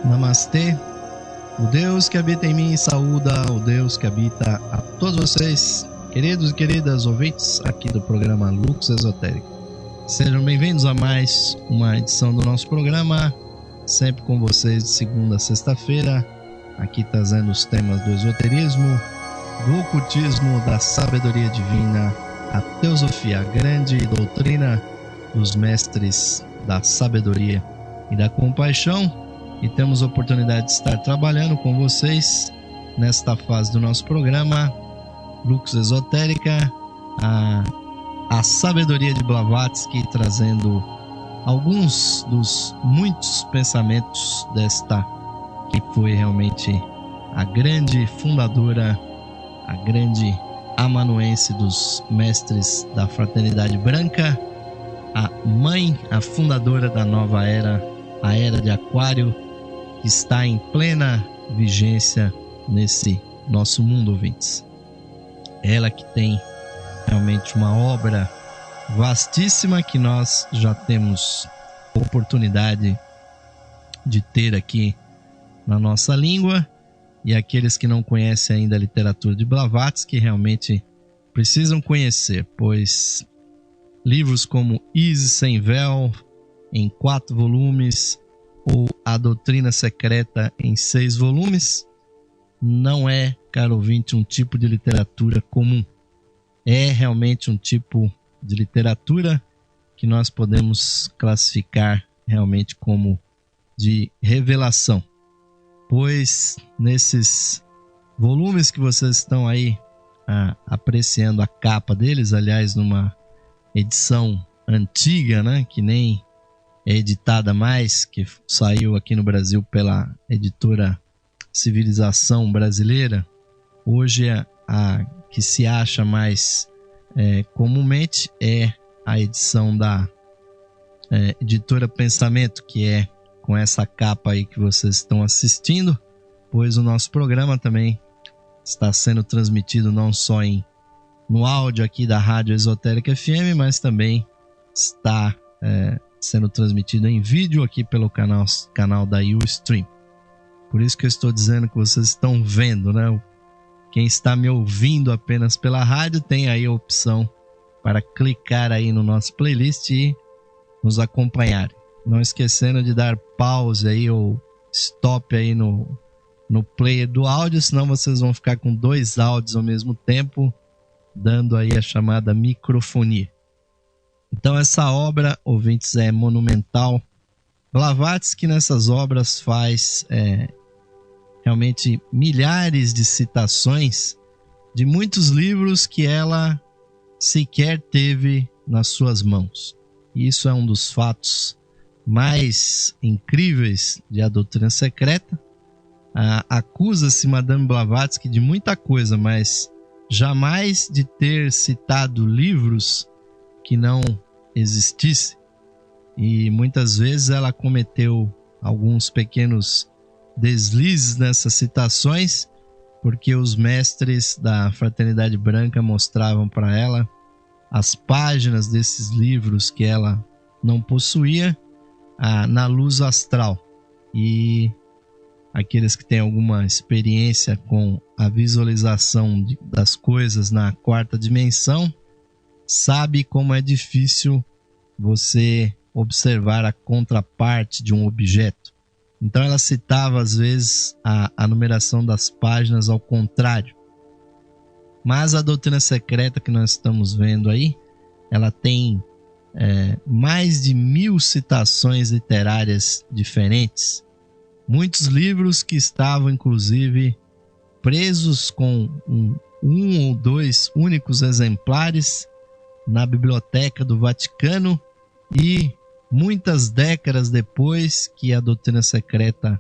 Namastê. O Deus que habita em mim saúda o Deus que habita a todos vocês, queridos e queridas ouvintes aqui do programa Lux Esotérico. Sejam bem-vindos a mais uma edição do nosso programa, sempre com vocês de segunda a sexta-feira, aqui trazendo os temas do esoterismo, do ocultismo, da sabedoria divina, a teosofia, a grande doutrina dos mestres da sabedoria e da compaixão. E temos a oportunidade de estar trabalhando com vocês nesta fase do nosso programa Lux Esotérica, a sabedoria de Blavatsky, trazendo alguns dos muitos pensamentos desta que foi realmente a grande fundadora, a grande amanuense dos mestres da Fraternidade Branca, a mãe, a fundadora da nova era, a Era de Aquário, que está em plena vigência nesse nosso mundo, ouvintes. Ela que tem realmente uma obra vastíssima que nós já temos oportunidade de ter aqui na nossa língua, e aqueles que não conhecem ainda a literatura de Blavatsky realmente precisam conhecer, pois livros como Isis Sem Véu, em 4 volumes, ou A Doutrina Secreta em 6 volumes, não é, caro ouvinte, um tipo de literatura comum. É realmente um tipo de literatura que nós podemos classificar realmente como de revelação. Pois nesses volumes que vocês estão aí apreciando a capa deles, aliás, numa edição antiga, né, que nem é editada mais, que saiu aqui no Brasil pela editora Civilização Brasileira. Hoje a que se acha mais comumente é a edição da editora Pensamento, que é com essa capa aí que vocês estão assistindo, pois o nosso programa também está sendo transmitido não só no áudio aqui da Rádio Esotérica FM, mas também está sendo transmitido em vídeo aqui pelo canal da Ustream. Por isso que eu estou dizendo que vocês estão vendo, né? Quem está me ouvindo apenas pela rádio tem aí a opção para clicar aí no nosso playlist e nos acompanhar. Não esquecendo de dar pause aí ou stop aí no player do áudio, senão vocês vão ficar com 2 áudios ao mesmo tempo, dando aí a chamada microfonia. Então essa obra, ouvintes, é monumental. Blavatsky nessas obras faz realmente milhares de citações de muitos livros que ela sequer teve nas suas mãos. E isso é um dos fatos mais incríveis de A Doutrina Secreta. Acusa-se Madame Blavatsky de muita coisa, mas jamais de ter citado livros que não existisse, e muitas vezes ela cometeu alguns pequenos deslizes nessas citações, porque os mestres da Fraternidade Branca mostravam para ela as páginas desses livros que ela não possuía na luz astral, e aqueles que têm alguma experiência com a visualização das coisas na 4ª dimensão sabe como é difícil você observar a contraparte de um objeto. Então ela citava às vezes a numeração das páginas ao contrário. Mas a Doutrina Secreta que nós estamos vendo aí, ela tem mais de 1000 citações literárias diferentes. Muitos livros que estavam inclusive presos com um ou 2 únicos exemplares na Biblioteca do Vaticano, e muitas décadas depois que a Doutrina Secreta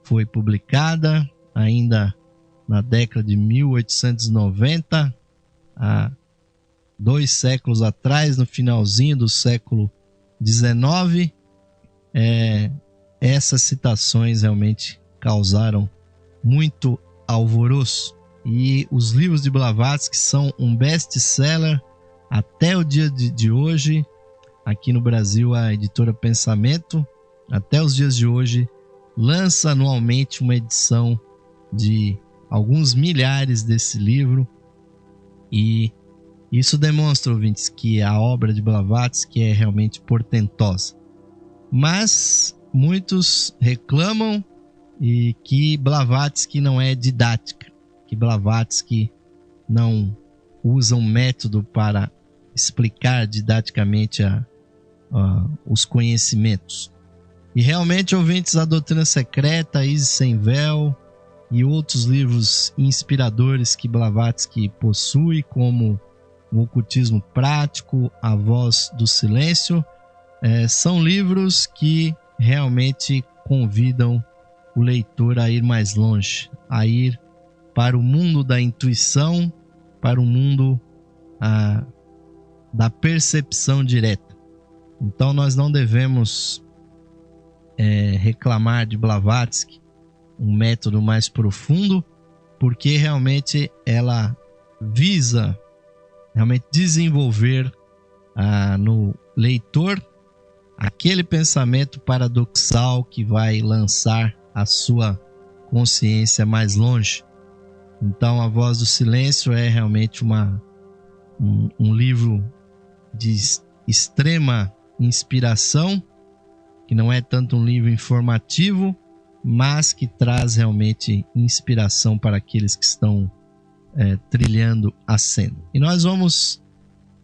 foi publicada, ainda na década de 1890, há 2 séculos atrás, no finalzinho do século XIX, essas citações realmente causaram muito alvoroço. E os livros de Blavatsky são um best-seller até o dia de hoje. Aqui no Brasil, a editora Pensamento, até os dias de hoje, lança anualmente uma edição de alguns milhares desse livro, e isso demonstra, ouvintes, que a obra de Blavatsky é realmente portentosa. Mas muitos reclamam que Blavatsky não é didática, que Blavatsky não usa um método para explicar didaticamente os conhecimentos. E realmente, ouvintes, A Doutrina Secreta, Isis Sem Véu e outros livros inspiradores que Blavatsky possui, como O Ocultismo Prático, A Voz do Silêncio, são livros que realmente convidam o leitor a ir mais longe, a ir para o mundo da intuição, para o mundo da percepção direta. Então nós não devemos reclamar de Blavatsky um método mais profundo, porque realmente ela visa realmente desenvolver no leitor aquele pensamento paradoxal que vai lançar a sua consciência mais longe. Então, A Voz do Silêncio é realmente um livro de extrema inspiração, que não é tanto um livro informativo, mas que traz realmente inspiração para aqueles que estão trilhando a senda. E nós vamos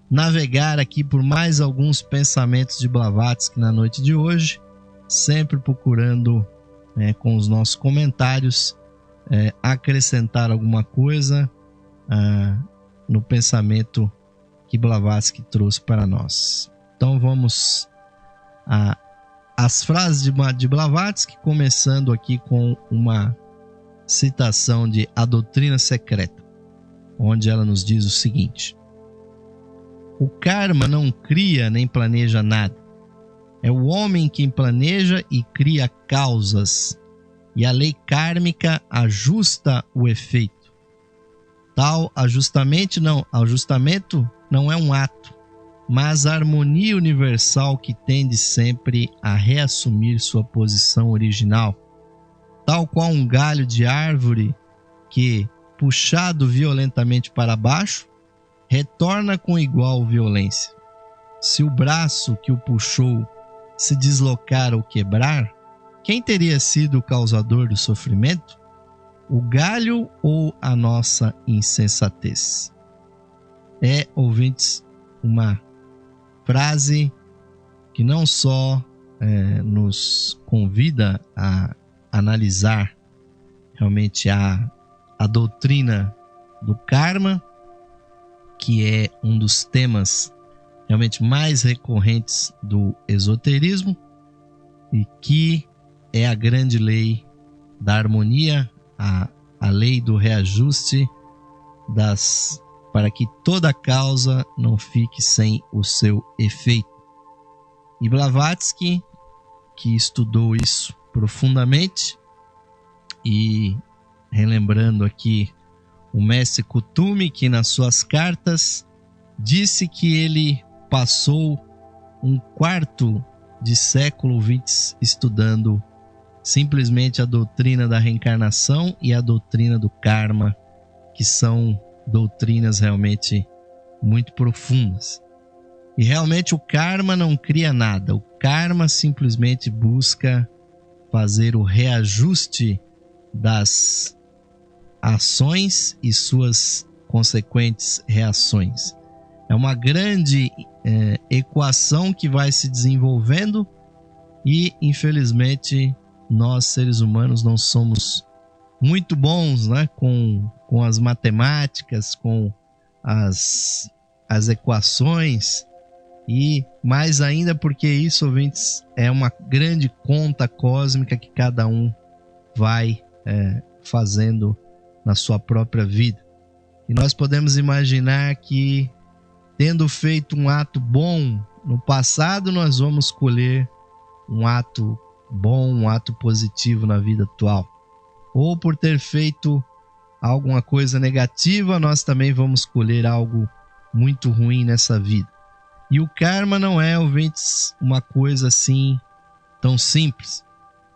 navegar aqui por mais alguns pensamentos de Blavatsky na noite de hoje, sempre procurando, com os nossos comentários, acrescentar alguma coisa no pensamento que Blavatsky trouxe para nós. Então vamos às frases de Blavatsky, começando aqui com uma citação de A Doutrina Secreta, onde ela nos diz o seguinte: o karma não cria nem planeja nada. É o homem quem planeja e cria causas, e a lei kármica ajusta o efeito. Tal ajustamento não é um ato, mas a harmonia universal que tende sempre a reassumir sua posição original, tal qual um galho de árvore que, puxado violentamente para baixo, retorna com igual violência. Se o braço que o puxou se deslocar ou quebrar, quem teria sido o causador do sofrimento? O galho ou a nossa insensatez? Ouvintes, uma frase que não só nos convida a analisar realmente a doutrina do karma, que é um dos temas realmente mais recorrentes do esoterismo, e que é a grande lei da harmonia, a lei do reajuste para que toda causa não fique sem o seu efeito. E Blavatsky, que estudou isso profundamente, e relembrando aqui o mestre Kuthumi, que nas suas cartas disse que ele passou um quarto de século estudando simplesmente a doutrina da reencarnação e a doutrina do karma, que são doutrinas realmente muito profundas. E realmente o karma não cria nada, o karma simplesmente busca fazer o reajuste das ações e suas consequentes reações. É uma grande equação que vai se desenvolvendo, e infelizmente nós, seres humanos, não somos muito bons, com as matemáticas, com as equações, e mais ainda porque isso, ouvintes, é uma grande conta cósmica que cada um vai fazendo na sua própria vida. E nós podemos imaginar que, tendo feito um ato bom no passado, nós vamos colher um ato bom, um ato positivo na vida atual. Ou por ter feito alguma coisa negativa, nós também vamos colher algo muito ruim nessa vida. E o karma não é, ouvintes, uma coisa assim tão simples.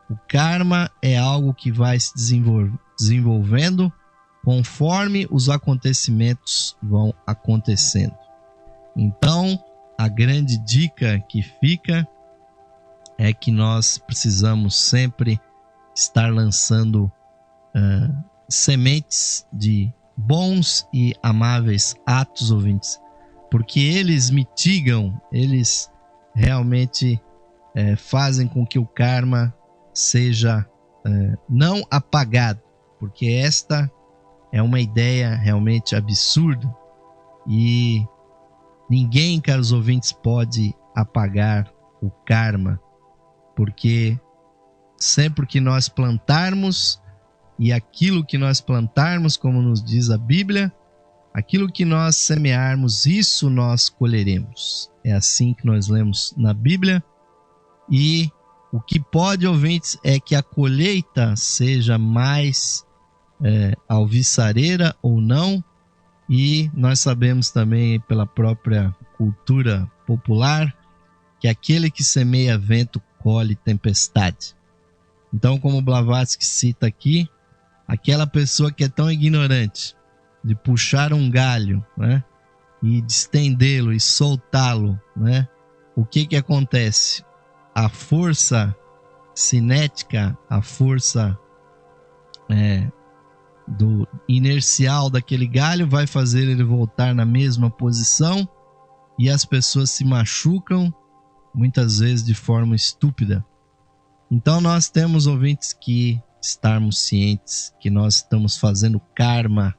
O karma é algo que vai se desenvolvendo conforme os acontecimentos vão acontecendo. Então, a grande dica que fica é que nós precisamos sempre estar lançando sementes de bons e amáveis atos, ouvintes, porque eles mitigam, eles realmente fazem com que o karma seja não apagado, porque esta é uma ideia realmente absurda e ninguém, caros ouvintes, pode apagar o karma, porque sempre que nós plantarmos, e aquilo que nós plantarmos, como nos diz a Bíblia, aquilo que nós semearmos, isso nós colheremos. É assim que nós lemos na Bíblia. E o que pode, ouvintes, é que a colheita seja mais alvissareira ou não. E nós sabemos também pela própria cultura popular que aquele que semeia vento colhe tempestade. Então, como Blavatsky cita aqui, aquela pessoa que é tão ignorante de puxar um galho, né, e de estendê-lo e soltá-lo, né, o que acontece? A força cinética, a força do inercial daquele galho vai fazer ele voltar na mesma posição e as pessoas se machucam, muitas vezes de forma estúpida. Então nós temos, ouvintes, que estarmos cientes que nós estamos fazendo karma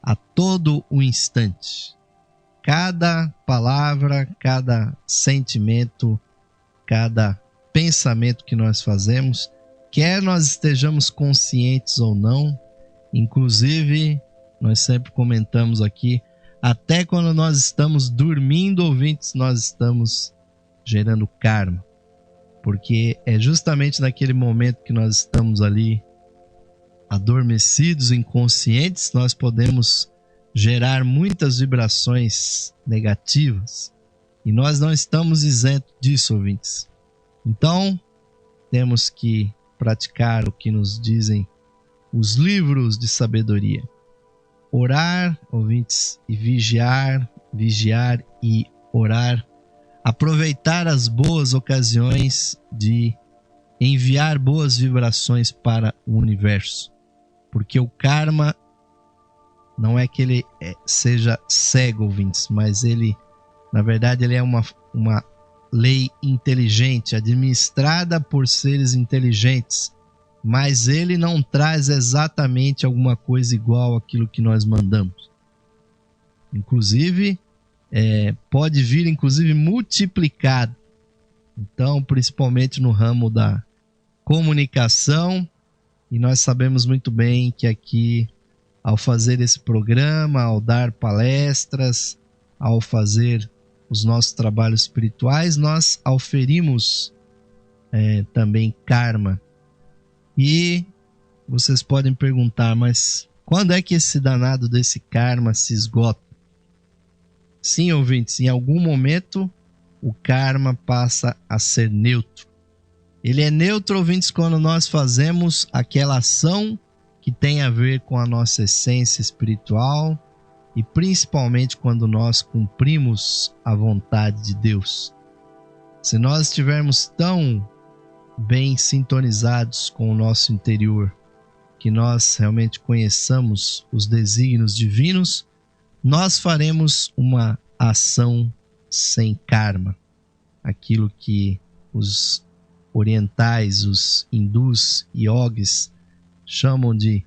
a todo o instante. Cada palavra, cada sentimento, cada pensamento que nós fazemos, quer nós estejamos conscientes ou não, inclusive, nós sempre comentamos aqui, até quando nós estamos dormindo, ouvintes, nós estamos gerando karma. Porque é justamente naquele momento que nós estamos ali adormecidos, inconscientes, nós podemos gerar muitas vibrações negativas. E nós não estamos isentos disso, ouvintes. Então, temos que praticar o que nos dizem os livros de sabedoria. Orar, ouvintes, e vigiar e orar. Aproveitar as boas ocasiões de enviar boas vibrações para o universo. Porque o karma não é que ele seja cego, ouvintes, mas ele, na verdade, ele é uma lei inteligente, administrada por seres inteligentes, mas ele não traz exatamente alguma coisa igual àquilo que nós mandamos. Inclusive, pode vir inclusive multiplicado. Então, principalmente no ramo da comunicação, e nós sabemos muito bem que aqui, ao fazer esse programa, ao dar palestras, ao fazer os nossos trabalhos espirituais, nós auferimos também karma. E vocês podem perguntar, mas quando é que esse danado desse karma se esgota? Sim, ouvintes, em algum momento o karma passa a ser neutro. Ele é neutro, ouvintes, quando nós fazemos aquela ação que tem a ver com a nossa essência espiritual e principalmente quando nós cumprimos a vontade de Deus. Se nós estivermos tão bem sintonizados com o nosso interior, que nós realmente conheçamos os desígnios divinos, nós faremos uma ação sem karma. Aquilo que os orientais, os hindus e yogis chamam de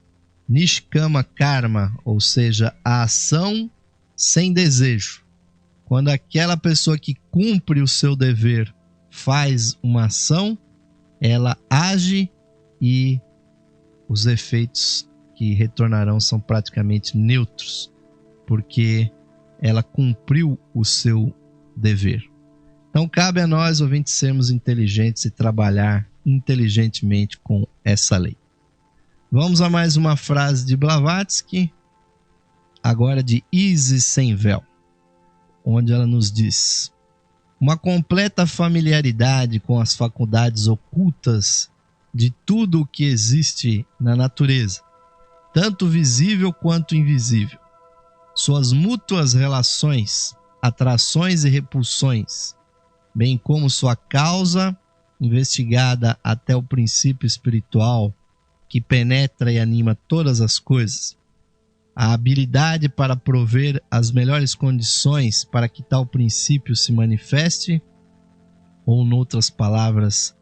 Nishkama Karma, ou seja, a ação sem desejo. Quando aquela pessoa que cumpre o seu dever faz uma ação, ela age e os efeitos que retornarão são praticamente neutros, porque ela cumpriu o seu dever. Então cabe a nós, ouvintes, sermos inteligentes e trabalhar inteligentemente com essa lei. Vamos a mais uma frase de Blavatsky, agora de Isis Senvel, onde ela nos diz: uma completa familiaridade com as faculdades ocultas de tudo o que existe na natureza, tanto visível quanto invisível. Suas mútuas relações, atrações e repulsões, bem como sua causa, investigada até o princípio espiritual que penetra e anima todas as coisas, a habilidade para prover as melhores condições para que tal princípio se manifeste, ou, noutras palavras,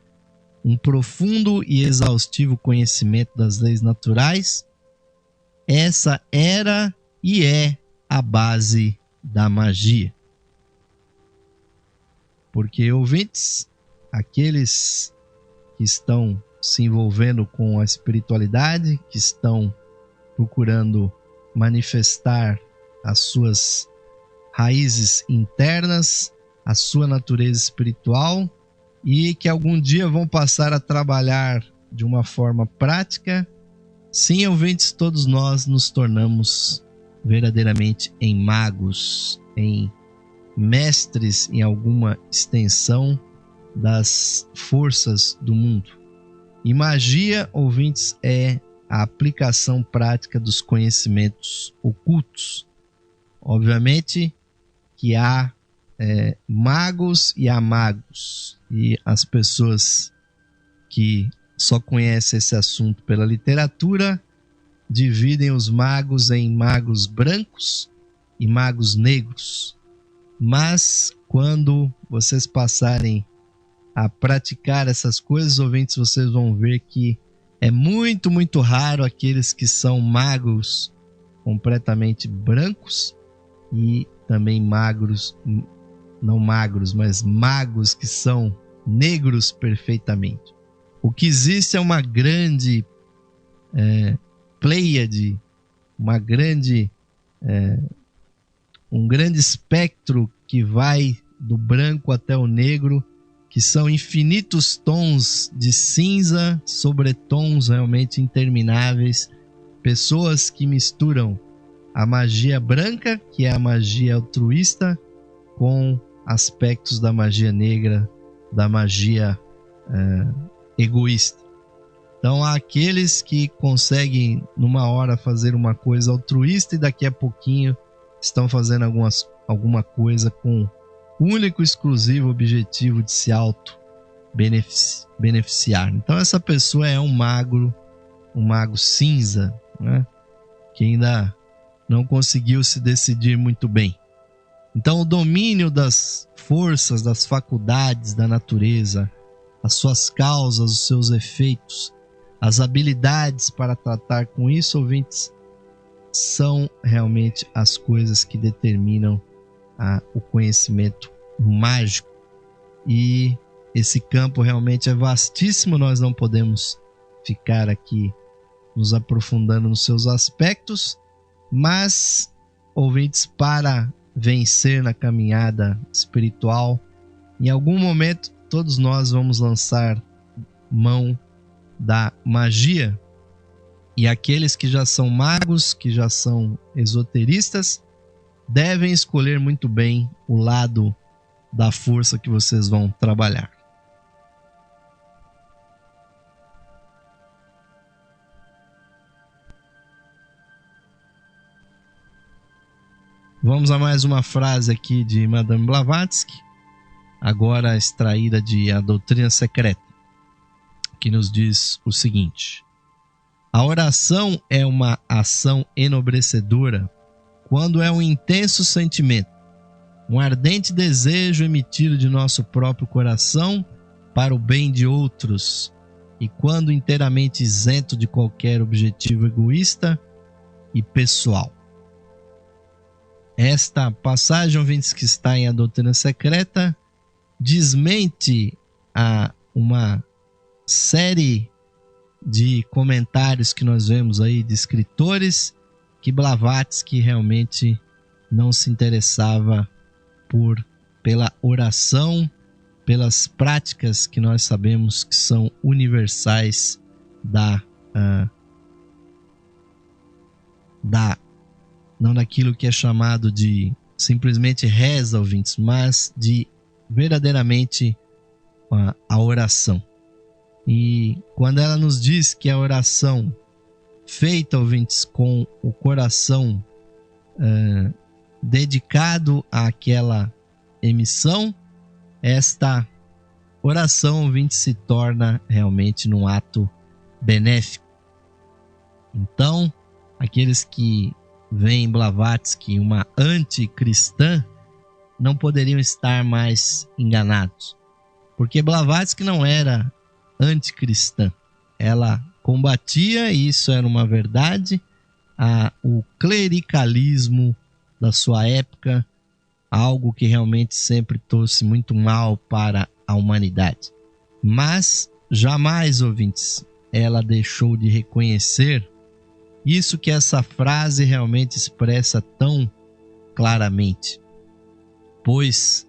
um profundo e exaustivo conhecimento das leis naturais, essa era e é a base da magia. Porque, ouvintes, aqueles que estão se envolvendo com a espiritualidade, que estão procurando manifestar as suas raízes internas, a sua natureza espiritual, e que algum dia vão passar a trabalhar de uma forma prática, sim, ouvintes, todos nós nos tornamos verdadeiramente em magos, em mestres em alguma extensão das forças do mundo. E magia, ouvintes, é a aplicação prática dos conhecimentos ocultos. Obviamente que há magos e há magos, e as pessoas que só conhecem esse assunto pela literatura dividem os magos em magos brancos e magos negros. Mas quando vocês passarem a praticar essas coisas, ouvintes, vocês vão ver que é muito, muito raro aqueles que são magos completamente brancos e também magros, não magros, mas magos que são negros perfeitamente. O que existe é uma grande pleiade, um grande espectro que vai do branco até o negro, que são infinitos tons de cinza sobre tons realmente intermináveis. Pessoas que misturam a magia branca, que é a magia altruísta, com aspectos da magia negra, da magia egoísta. Então há aqueles que conseguem numa hora fazer uma coisa altruísta e daqui a pouquinho estão fazendo alguma coisa com o único e exclusivo objetivo de se auto-beneficiar. Então essa pessoa é um mago cinza, né? Que ainda não conseguiu se decidir muito bem. Então o domínio das forças, das faculdades da natureza, as suas causas, os seus efeitos, as habilidades para tratar com isso, ouvintes, são realmente as coisas que determinam o conhecimento mágico. E esse campo realmente é vastíssimo, nós não podemos ficar aqui nos aprofundando nos seus aspectos, mas, ouvintes, para vencer na caminhada espiritual, em algum momento todos nós vamos lançar mão da magia, e aqueles que já são magos, que já são esoteristas, devem escolher muito bem o lado da força que vocês vão trabalhar. Vamos a mais uma frase aqui de Madame Blavatsky, agora extraída de A Doutrina Secreta, que nos diz o seguinte: a oração é uma ação enobrecedora quando é um intenso sentimento, um ardente desejo emitido de nosso próprio coração para o bem de outros, e quando inteiramente isento de qualquer objetivo egoísta e pessoal. Esta passagem, ouvintes, que está em A Doutrina Secreta, desmente uma série de comentários que nós vemos aí de escritores que Blavatsky realmente não se interessava pela oração, pelas práticas que nós sabemos que são universais não daquilo que é chamado de simplesmente reza, ouvintes, mas de verdadeiramente a oração. E quando ela nos diz que a oração feita, ouvintes, com o coração dedicado àquela emissão, esta oração, ouvintes, se torna realmente num ato benéfico. Então, aqueles que veem Blavatsky uma anticristã não poderiam estar mais enganados, porque Blavatsky não era anticristã. Ela combatia, e isso era uma verdade, o clericalismo da sua época, algo que realmente sempre trouxe muito mal para a humanidade. Mas jamais, ouvintes, ela deixou de reconhecer isso que essa frase realmente expressa tão claramente. Pois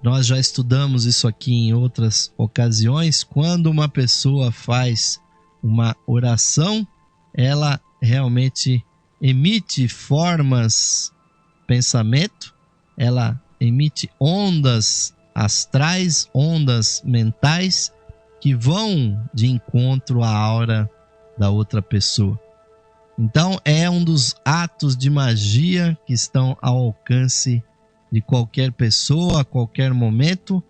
nós já estudamos isso aqui em outras ocasiões. Quando uma pessoa faz uma oração, ela realmente emite formas, pensamento, ela emite ondas astrais, ondas mentais que vão de encontro à aura da outra pessoa. Então é um dos atos de magia que estão ao alcance de qualquer pessoa, a qualquer momento.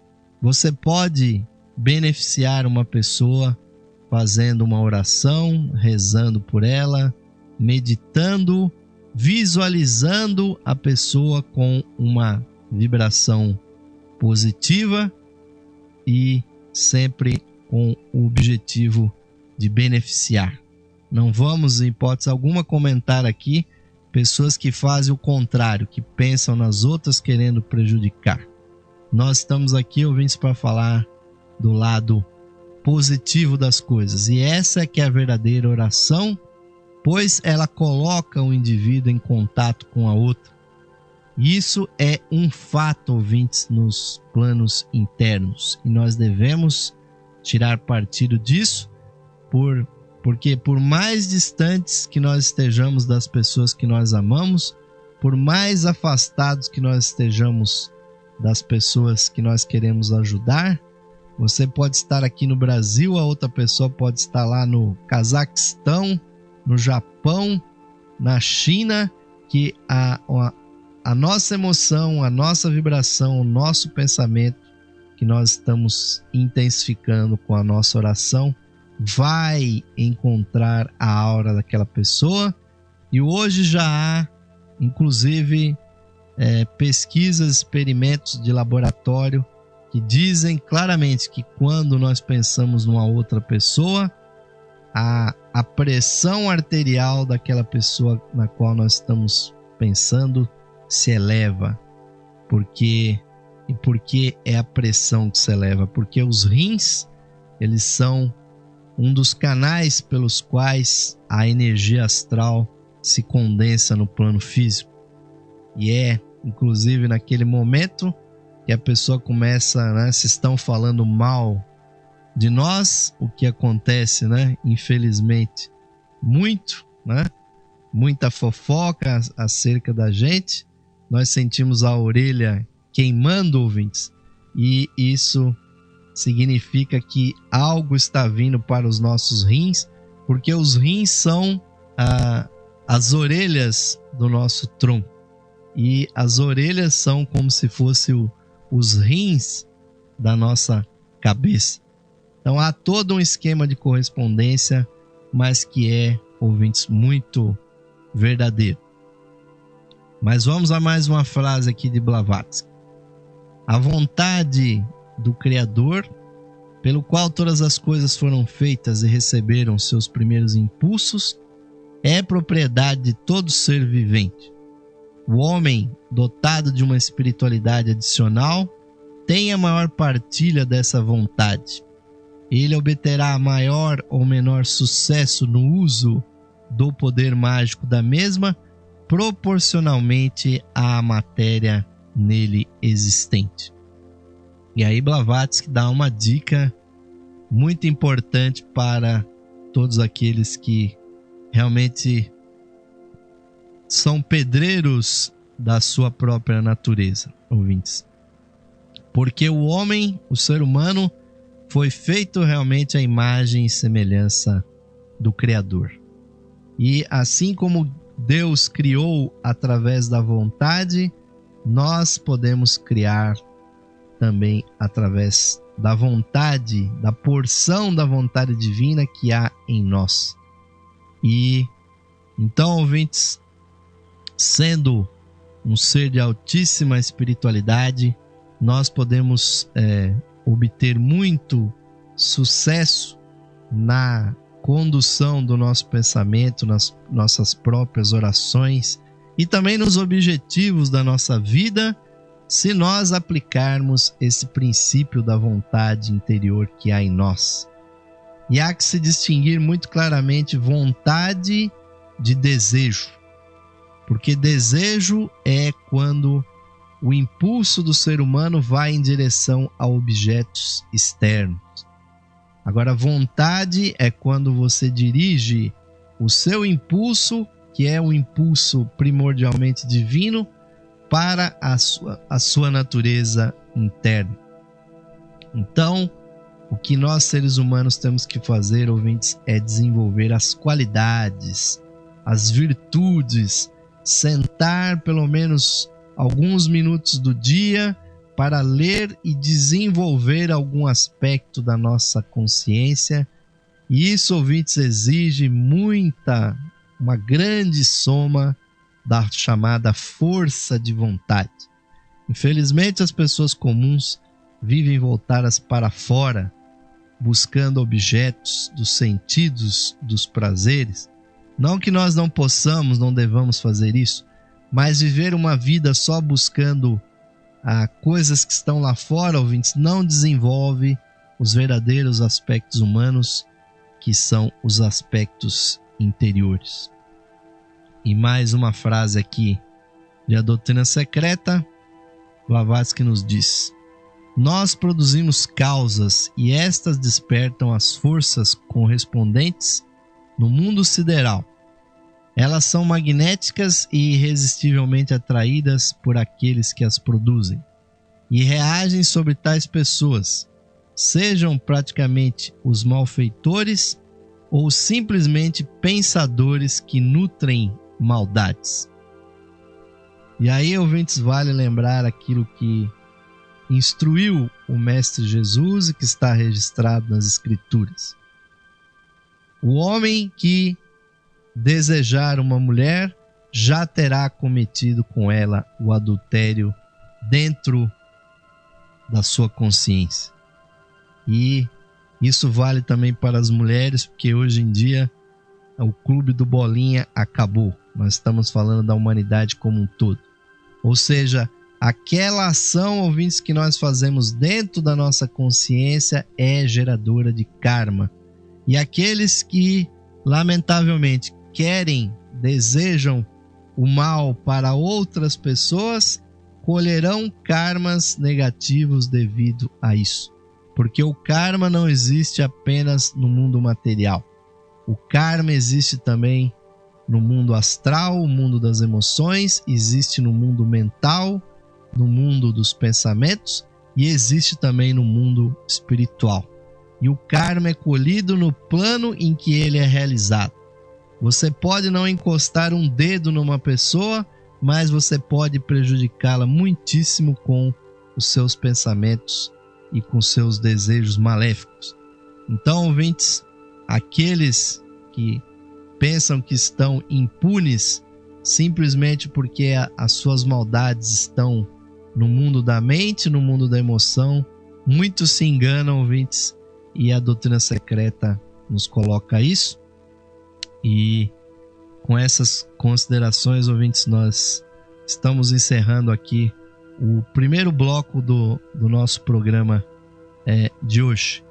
Você pode beneficiar uma pessoa fazendo uma oração, rezando por ela, meditando, visualizando a pessoa com uma vibração positiva e sempre com o objetivo de beneficiar. Não vamos, em hipótese alguma, comentar aqui pessoas que fazem o contrário, que pensam nas outras querendo prejudicar. Nós estamos aqui, ouvintes, para falar do lado positivo das coisas. E essa é que é a verdadeira oração, pois ela coloca o indivíduo em contato com a outra. Isso é um fato, ouvintes, nos planos internos. E nós devemos tirar partido disso, porque por mais distantes que nós estejamos das pessoas que nós amamos, por mais afastados que nós estejamos das pessoas que nós queremos ajudar, você pode estar aqui no Brasil, a outra pessoa pode estar lá no Cazaquistão, no Japão, na China, que a nossa emoção, a nossa vibração, o nosso pensamento que nós estamos intensificando com a nossa oração vai encontrar a aura daquela pessoa. E hoje já há, inclusive, pesquisas, experimentos de laboratório que dizem claramente que quando nós pensamos numa outra pessoa, a pressão arterial daquela pessoa na qual nós estamos pensando se eleva. Por que é a pressão que se eleva? Porque os rins, eles são um dos canais pelos quais a energia astral se condensa no plano físico. E é, inclusive, naquele momento que a pessoa começa, se estão falando mal de nós, o que acontece, infelizmente, muita fofoca acerca da gente, nós sentimos a orelha queimando, ouvintes, e isso significa que algo está vindo para os nossos rins, porque os rins são as orelhas do nosso tronco, e as orelhas são como se fossem os rins da nossa cabeça. Então há todo um esquema de correspondência, mas que é, ouvintes, muito verdadeiro. Mas vamos a mais uma frase aqui de Blavatsky. A vontade do Criador, pelo qual todas as coisas foram feitas e receberam seus primeiros impulsos, é propriedade de todo ser vivente. O homem, dotado de uma espiritualidade adicional, tem a maior partilha dessa vontade. Ele obterá maior ou menor sucesso no uso do poder mágico da mesma, proporcionalmente à matéria nele existente. E aí Blavatsky dá uma dica muito importante para todos aqueles que realmente são pedreiros da sua própria natureza, ouvintes. Porque o homem, o ser humano, foi feito realmente à imagem e semelhança do Criador. E assim como Deus criou através da vontade, nós podemos criar também através da vontade, da porção da vontade divina que há em nós. E então, ouvintes, sendo um ser de altíssima espiritualidade, nós podemos obter muito sucesso na condução do nosso pensamento, nas nossas próprias orações e também nos objetivos da nossa vida, se nós aplicarmos esse princípio da vontade interior que há em nós. E há que se distinguir muito claramente vontade de desejo, porque desejo é quando o impulso do ser humano vai em direção a objetos externos. Agora, vontade é quando você dirige o seu impulso, que é um impulso primordialmente divino, para a sua natureza interna. Então, o que nós seres humanos temos que fazer, ouvintes, é desenvolver as qualidades, as virtudes, sentar pelo menos alguns minutos do dia para ler e desenvolver algum aspecto da nossa consciência. E isso, ouvintes, exige uma grande soma da chamada força de vontade. Infelizmente, as pessoas comuns vivem voltadas para fora, buscando objetos dos sentidos, dos prazeres. Não que nós não possamos, não devamos fazer isso, mas viver uma vida só buscando coisas que estão lá fora, ouvintes, não desenvolve os verdadeiros aspectos humanos, que são os aspectos interiores. E mais uma frase aqui de A Doutrina Secreta, Blavatsky nos diz: nós produzimos causas e estas despertam as forças correspondentes no mundo sideral. Elas são magnéticas e irresistivelmente atraídas por aqueles que as produzem e reagem sobre tais pessoas, sejam praticamente os malfeitores ou simplesmente pensadores que nutrem maldades. E aí, ouvintes, vale lembrar aquilo que instruiu o Mestre Jesus e que está registrado nas Escrituras. O homem que desejar uma mulher já terá cometido com ela o adultério dentro da sua consciência. E isso vale também para as mulheres, porque hoje em dia o clube do bolinha acabou. Nós estamos falando da humanidade como um todo. Ou seja, aquela ação, ouvintes, que nós fazemos dentro da nossa consciência é geradora de karma. E aqueles que, lamentavelmente, desejam o mal para outras pessoas, colherão karmas negativos devido a isso. Porque o karma não existe apenas no mundo material. O karma existe também no mundo astral, o mundo das emoções, existe no mundo mental, no mundo dos pensamentos e existe também no mundo espiritual. E o karma é colhido no plano em que ele é realizado. Você pode não encostar um dedo numa pessoa, mas você pode prejudicá-la muitíssimo com os seus pensamentos e com seus desejos maléficos. Então, ouvintes, aqueles que pensam que estão impunes simplesmente porque as suas maldades estão no mundo da mente, no mundo da emoção, muitos se enganam, ouvintes, e a doutrina secreta nos coloca isso. E com essas considerações, ouvintes, nós estamos encerrando aqui o primeiro bloco do nosso programa de hoje,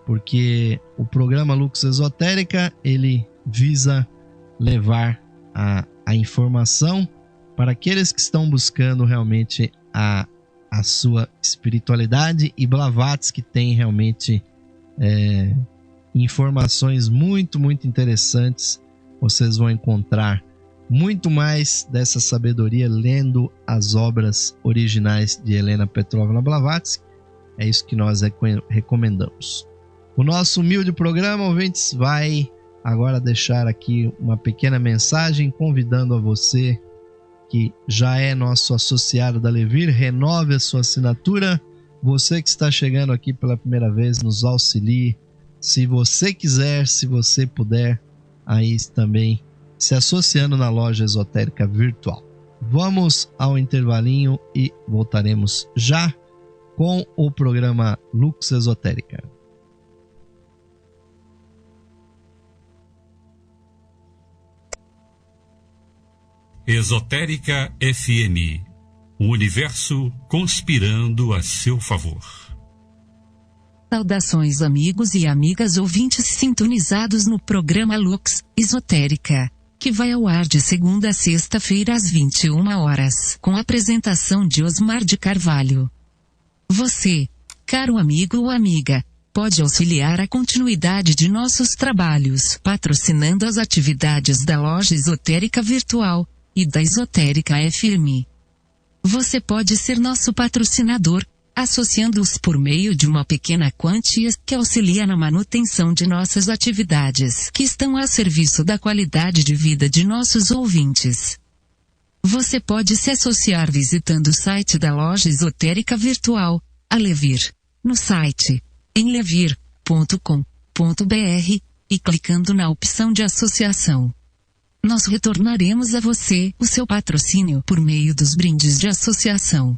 porque o programa Lux Esotérica, ele visa levar a informação para aqueles que estão buscando realmente a sua espiritualidade, e Blavatsky tem realmente informações muito, muito interessantes. Vocês vão encontrar muito mais dessa sabedoria lendo as obras originais de Helena Petrovna Blavatsky. É isso que nós recomendamos. O nosso humilde programa, ouvintes, vai agora deixar aqui uma pequena mensagem convidando a você que já é nosso associado da Levir, renove a sua assinatura. Você que está chegando aqui pela primeira vez, nos auxilie. Se você quiser, se você puder, aí também se associando na loja esotérica virtual. Vamos ao intervalinho e voltaremos já com o programa Lux Esotérica. Esotérica FM, o universo conspirando a seu favor. Saudações amigos e amigas ouvintes sintonizados no programa Lux Esotérica, que vai ao ar de segunda a sexta-feira às 21 horas, com a apresentação de Osmar de Carvalho. Você, caro amigo ou amiga, pode auxiliar a continuidade de nossos trabalhos patrocinando as atividades da loja esotérica virtual e da Esotérica FM. Você pode ser nosso patrocinador, associando-os por meio de uma pequena quantia que auxilia na manutenção de nossas atividades, que estão a serviço da qualidade de vida de nossos ouvintes. Você pode se associar visitando o site da loja esotérica virtual, a Levir, no site em levir.com.br e clicando na opção de associação. Nós retornaremos a você o seu patrocínio por meio dos brindes de associação.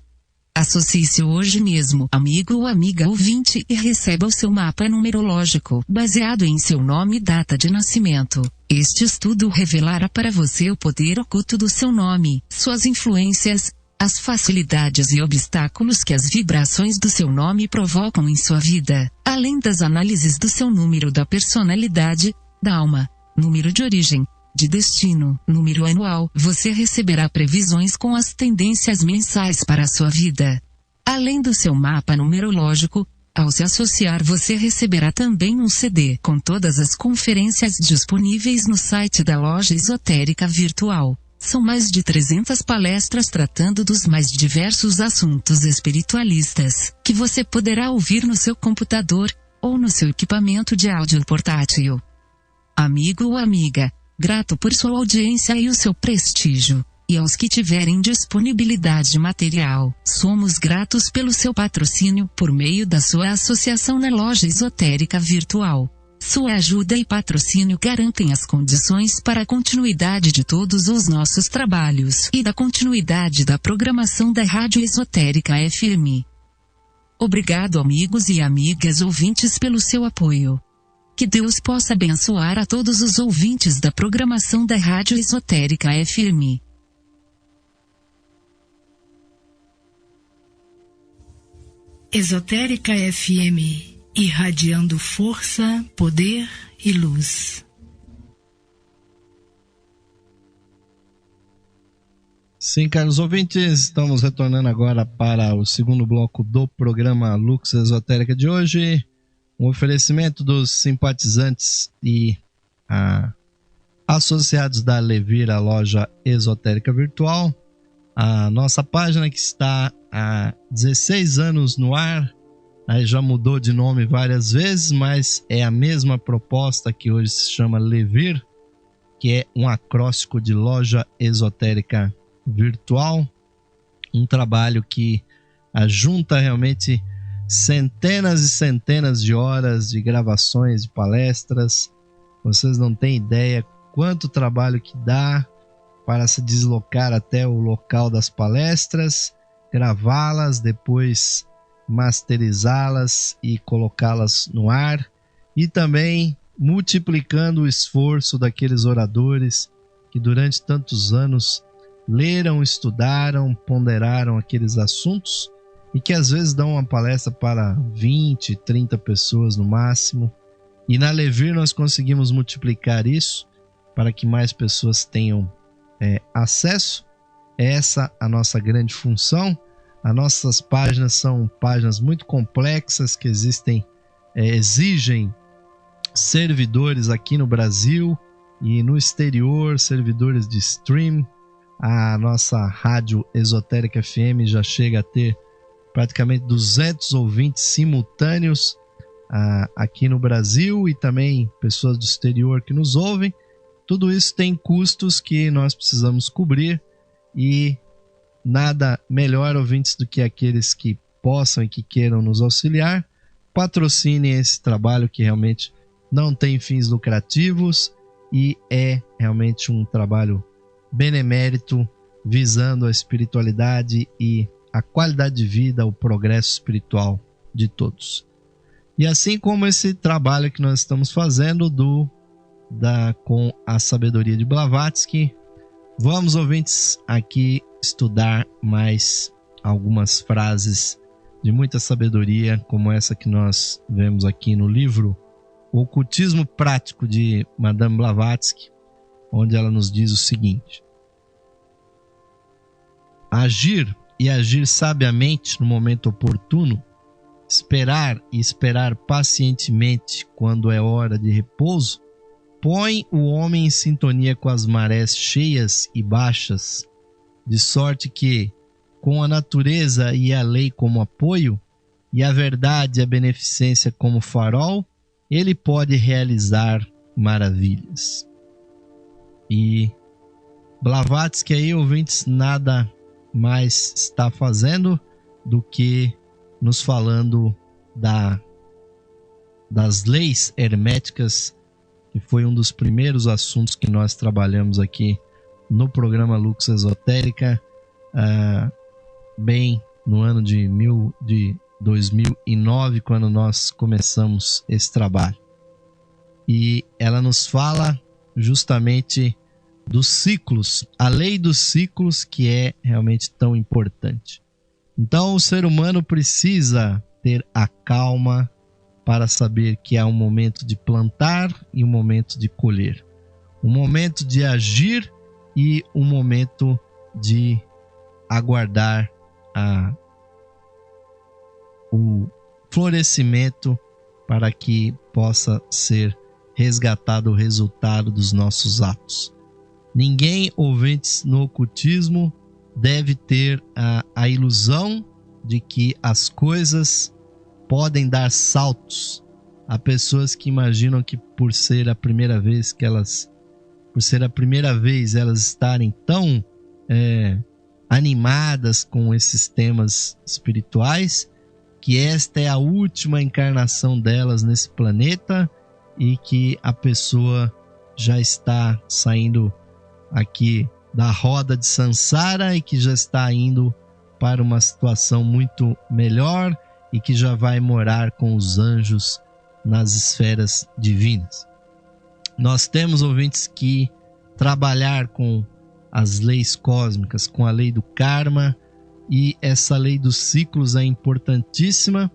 Associe-se hoje mesmo, amigo ou amiga ouvinte, e receba o seu mapa numerológico, baseado em seu nome e data de nascimento. Este estudo revelará para você o poder oculto do seu nome, suas influências, as facilidades e obstáculos que as vibrações do seu nome provocam em sua vida, além das análises do seu número da personalidade, da alma, número de origem, de destino, número anual. Você receberá previsões com as tendências mensais para a sua vida. Além do seu mapa numerológico, ao se associar você receberá também um CD com todas as conferências disponíveis no site da loja esotérica virtual. São mais de 300 palestras tratando dos mais diversos assuntos espiritualistas, que você poderá ouvir no seu computador, ou no seu equipamento de áudio portátil. Amigo ou amiga, grato por sua audiência e o seu prestígio, e aos que tiverem disponibilidade material, somos gratos pelo seu patrocínio por meio da sua associação na loja esotérica virtual. Sua ajuda e patrocínio garantem as condições para a continuidade de todos os nossos trabalhos e da continuidade da programação da Rádio Esotérica FM. Obrigado, amigos e amigas ouvintes, pelo seu apoio. Que Deus possa abençoar a todos os ouvintes da programação da Rádio Esotérica FM. Esotérica FM, irradiando força, poder e luz. Sim, caros ouvintes, estamos retornando agora para o segundo bloco do programa Lux Esotérica de hoje. Um oferecimento dos simpatizantes e associados da Levir, a loja esotérica virtual. A nossa página que está há 16 anos no ar, aí já mudou de nome várias vezes, mas é a mesma proposta que hoje se chama Levir, que é um acróstico de loja esotérica virtual. Um trabalho que ajunta realmente centenas e centenas de horas de gravações, de palestras. Vocês não têm ideia quanto trabalho que dá para se deslocar até o local das palestras, gravá-las, depois masterizá-las e colocá-las no ar, e também multiplicando o esforço daqueles oradores que durante tantos anos leram, estudaram, ponderaram aqueles assuntos e que às vezes dão uma palestra para 20, 30 pessoas no máximo. E na Levir nós conseguimos multiplicar isso para que mais pessoas tenham acesso. Essa é a nossa grande função. As nossas páginas são páginas muito complexas que exigem servidores aqui no Brasil e no exterior, servidores de stream. A nossa rádio Esotérica FM já chega a ter praticamente 200 ouvintes simultâneos aqui no Brasil e também pessoas do exterior que nos ouvem. Tudo isso tem custos que nós precisamos cobrir e nada melhor, ouvintes, do que aqueles que possam e que queiram nos auxiliar. Patrocinem esse trabalho que realmente não tem fins lucrativos e é realmente um trabalho benemérito, visando a espiritualidade e a qualidade de vida, o progresso espiritual de todos. E assim como esse trabalho que nós estamos fazendo com a sabedoria de Blavatsky, vamos, ouvintes, aqui estudar mais algumas frases de muita sabedoria, como essa que nós vemos aqui no livro O Ocultismo Prático, de Madame Blavatsky, onde ela nos diz o seguinte: agir e agir sabiamente no momento oportuno, esperar e esperar pacientemente quando é hora de repouso, põe o homem em sintonia com as marés cheias e baixas, de sorte que, com a natureza e a lei como apoio, e a verdade e a beneficência como farol, ele pode realizar maravilhas. E Blavatsky aí, ouvintes, nada mais está fazendo do que nos falando das leis herméticas, que foi um dos primeiros assuntos que nós trabalhamos aqui no programa Lux Esotérica, bem no ano de 2009, quando nós começamos esse trabalho. E ela nos fala justamente dos ciclos, a lei dos ciclos, que é realmente tão importante. Então o ser humano precisa ter a calma para saber que há um momento de plantar e um momento de colher, um momento de agir e um momento de aguardar o florescimento para que possa ser resgatado o resultado dos nossos atos. Ninguém, ouvintes, no ocultismo deve ter a ilusão de que as coisas podem dar saltos. Há pessoas que imaginam que por ser a primeira vez elas estarem tão animadas com esses temas espirituais, que esta é a última encarnação delas nesse planeta e que a pessoa já está saindo aqui da roda de Sansara e que já está indo para uma situação muito melhor e que já vai morar com os anjos nas esferas divinas. Nós temos, ouvintes, que trabalhar com as leis cósmicas, com a lei do karma, e essa lei dos ciclos é importantíssima.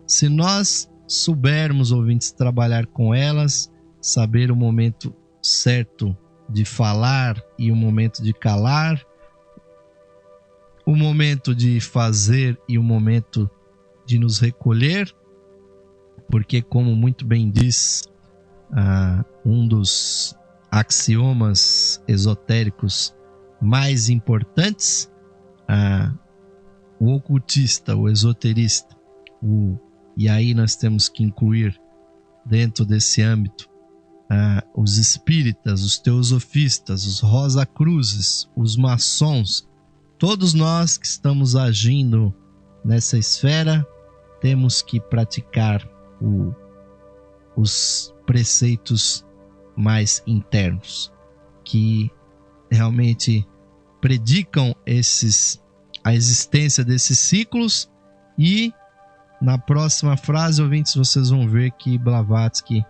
Se nós soubermos, ouvintes, trabalhar com elas, saber o momento certo de falar e o momento de calar, o momento de fazer e o momento de nos recolher, porque, como muito bem diz um dos axiomas esotéricos mais importantes, o ocultista, o esoterista, e aí nós temos que incluir dentro desse âmbito os espíritas, os teosofistas, os rosacruzes, os maçons. Todos nós que estamos agindo nessa esfera temos que praticar os preceitos mais internos, que realmente predicam a existência desses ciclos. E na próxima frase, ouvintes, vocês vão ver que Blavatsky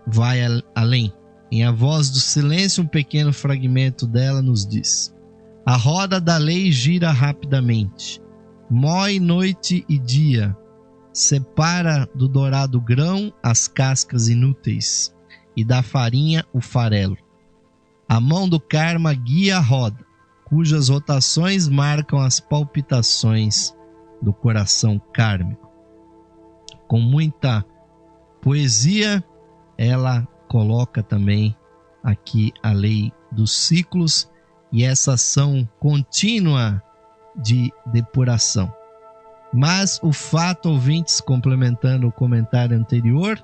vai além. Em A Voz do Silêncio, um pequeno fragmento dela nos diz: a roda da lei gira rapidamente, mói noite e dia, separa do dourado grão as cascas inúteis e da farinha o farelo. A mão do karma guia a roda, cujas rotações marcam as palpitações do coração kármico. Com muita poesia, ela coloca também aqui a lei dos ciclos e essa ação contínua de depuração. Mas o fato, ouvintes, complementando o comentário anterior,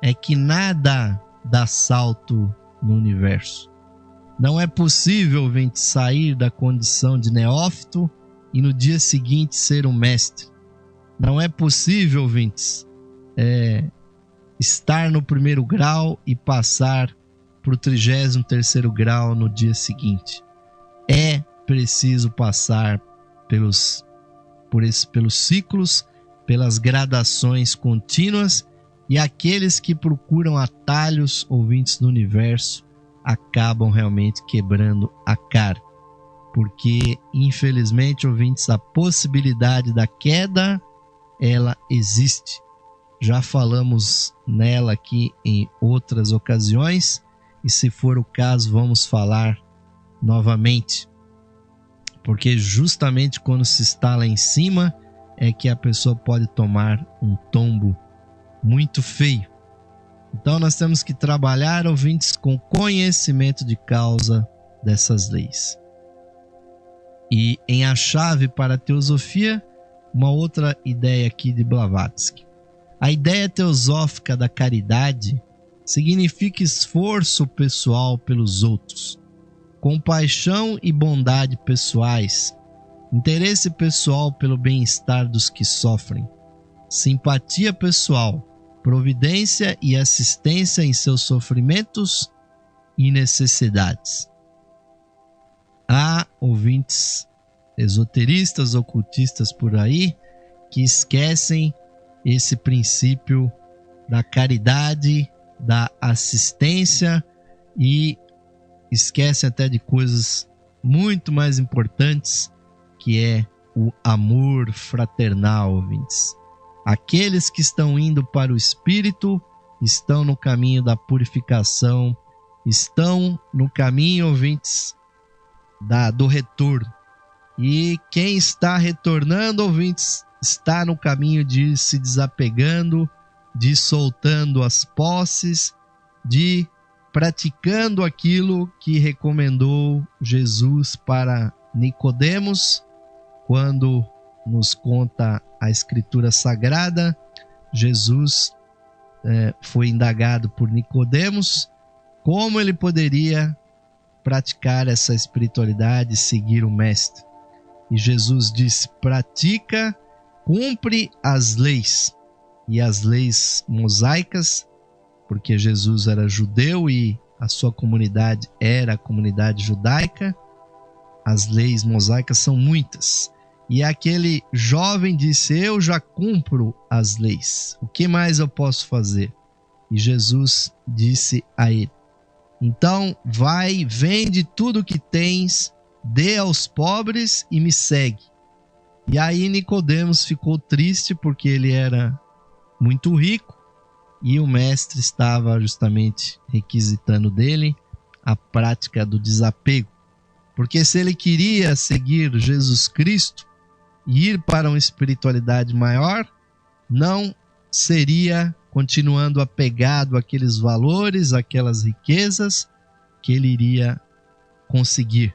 é que nada dá salto no universo. Não é possível, ouvintes, sair da condição de neófito e no dia seguinte ser um mestre. Não é possível, ouvintes, estar no primeiro grau e passar para o 33º grau no dia seguinte. É preciso passar pelos ciclos, pelas gradações contínuas, e aqueles que procuram atalhos, ouvintes, no universo acabam realmente quebrando a cara. Porque, infelizmente, ouvintes, a possibilidade da queda, ela existe. Já falamos nela aqui em outras ocasiões, e se for o caso, vamos falar novamente. Porque justamente quando se está lá em cima, é que a pessoa pode tomar um tombo muito feio. Então nós temos que trabalhar, ouvintes, com conhecimento de causa dessas leis. E em A Chave para a Teosofia, uma outra ideia aqui de Blavatsky. A ideia teosófica da caridade significa esforço pessoal pelos outros, compaixão e bondade pessoais, interesse pessoal pelo bem-estar dos que sofrem, simpatia pessoal, providência e assistência em seus sofrimentos e necessidades. Há ouvintes esoteristas, ocultistas por aí, que esquecem esse princípio da caridade, da assistência, e esquecem até de coisas muito mais importantes, que é o amor fraternal, ouvintes. Aqueles que estão indo para o Espírito estão no caminho da purificação, estão no caminho, ouvintes, do retorno. E quem está retornando, ouvintes, está no caminho de ir se desapegando, de ir soltando as posses, de praticando aquilo que recomendou Jesus para Nicodemos, quando nos conta a Escritura Sagrada. Jesus foi indagado por Nicodemos como ele poderia praticar essa espiritualidade e seguir o Mestre. E Jesus disse: pratica, cumpre as leis. E as leis mosaicas, porque Jesus era judeu e a sua comunidade era a comunidade judaica, as leis mosaicas são muitas. E aquele jovem disse: eu já cumpro as leis, o que mais eu posso fazer? E Jesus disse a ele: então vai, vende tudo o que tens, dê aos pobres e me segue. E aí Nicodemos ficou triste porque ele era muito rico e o mestre estava justamente requisitando dele a prática do desapego. Porque se ele queria seguir Jesus Cristo e ir para uma espiritualidade maior, não seria continuando apegado àqueles valores, àquelas riquezas que ele iria conseguir.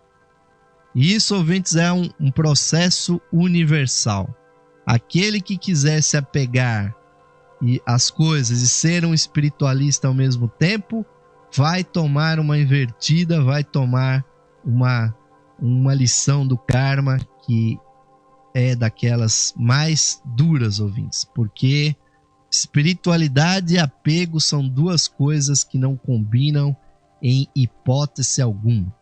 E isso, ouvintes, é um processo universal. Aquele que quiser se apegar às coisas e ser um espiritualista ao mesmo tempo, vai tomar uma invertida, vai tomar uma lição do karma que é daquelas mais duras, ouvintes, porque espiritualidade e apego são duas coisas que não combinam em hipótese alguma.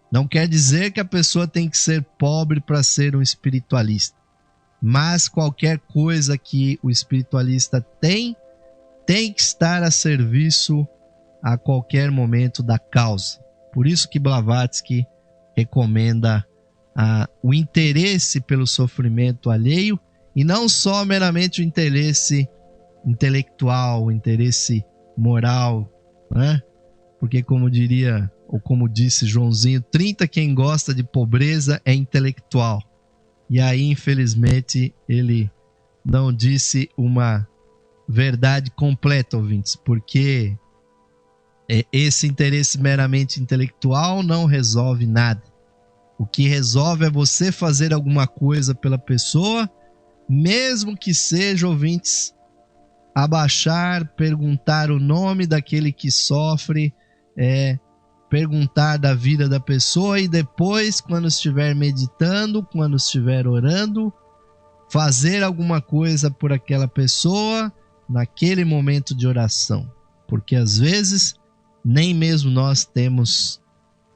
Não quer dizer que a pessoa tem que ser pobre para ser um espiritualista, mas qualquer coisa que o espiritualista tem que estar a serviço a qualquer momento da causa. Por isso que Blavatsky recomenda o interesse pelo sofrimento alheio, e não só meramente o interesse intelectual, o interesse moral, né? Porque como diria, ou como disse Joãozinho 30, quem gosta de pobreza é intelectual. E aí, infelizmente, ele não disse uma verdade completa, ouvintes, porque esse interesse meramente intelectual não resolve nada. O que resolve é você fazer alguma coisa pela pessoa mesmo que seja, ouvintes, abaixar, perguntar o nome daquele que sofre, perguntar da vida da pessoa e depois, quando estiver meditando, quando estiver orando, fazer alguma coisa por aquela pessoa naquele momento de oração. Porque às vezes nem mesmo nós temos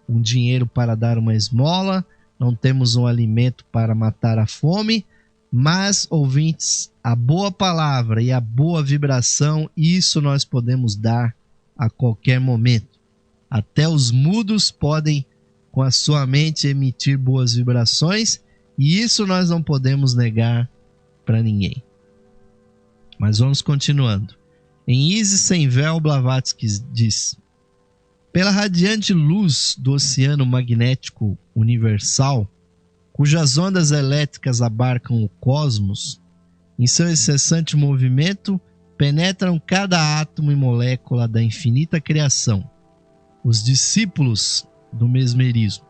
um dinheiro para dar uma esmola, não temos um alimento para matar a fome, mas, ouvintes, a boa palavra e a boa vibração, isso nós podemos dar a qualquer momento. Até os mudos podem, com a sua mente, emitir boas vibrações, e isso nós não podemos negar para ninguém. Mas vamos continuando. Em Isis Sem Véu, Blavatsky diz: pela radiante luz do oceano magnético universal, cujas ondas elétricas abarcam o cosmos, em seu incessante movimento, penetram cada átomo e molécula da infinita criação, os discípulos do mesmerismo.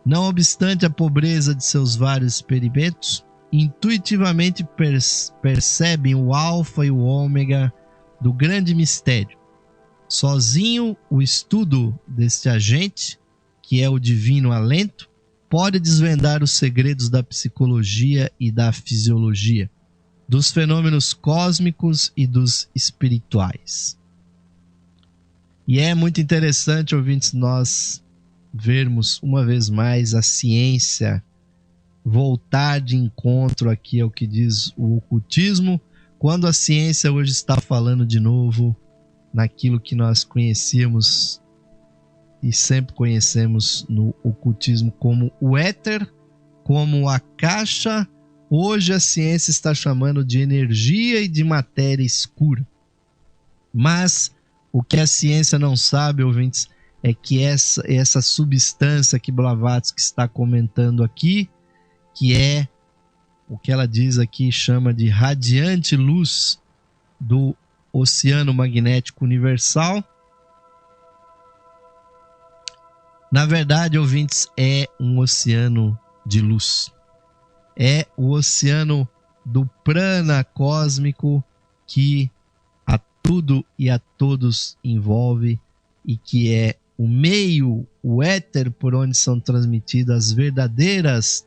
Não obstante a pobreza de seus vários experimentos, intuitivamente percebem o alfa e o ômega do grande mistério. Sozinho, o estudo deste agente, que é o divino alento, pode desvendar os segredos da psicologia e da fisiologia, dos fenômenos cósmicos e dos espirituais. E é muito interessante, ouvintes, nós vermos uma vez mais a ciência voltar de encontro aqui ao que diz o ocultismo, quando a ciência hoje está falando de novo naquilo que nós conhecíamos e sempre conhecemos no ocultismo como o éter, como a caixa. Hoje a ciência está chamando de energia e de matéria escura. Mas o que a ciência não sabe, ouvintes, é que essa substância que Blavatsky está comentando aqui, que é o que ela diz aqui, chama de radiante luz do oceano magnético universal. Na verdade, ouvintes, é um oceano de luz. É o oceano do prana cósmico que a tudo e a todos envolve e que é o meio, o éter por onde são transmitidas as verdadeiras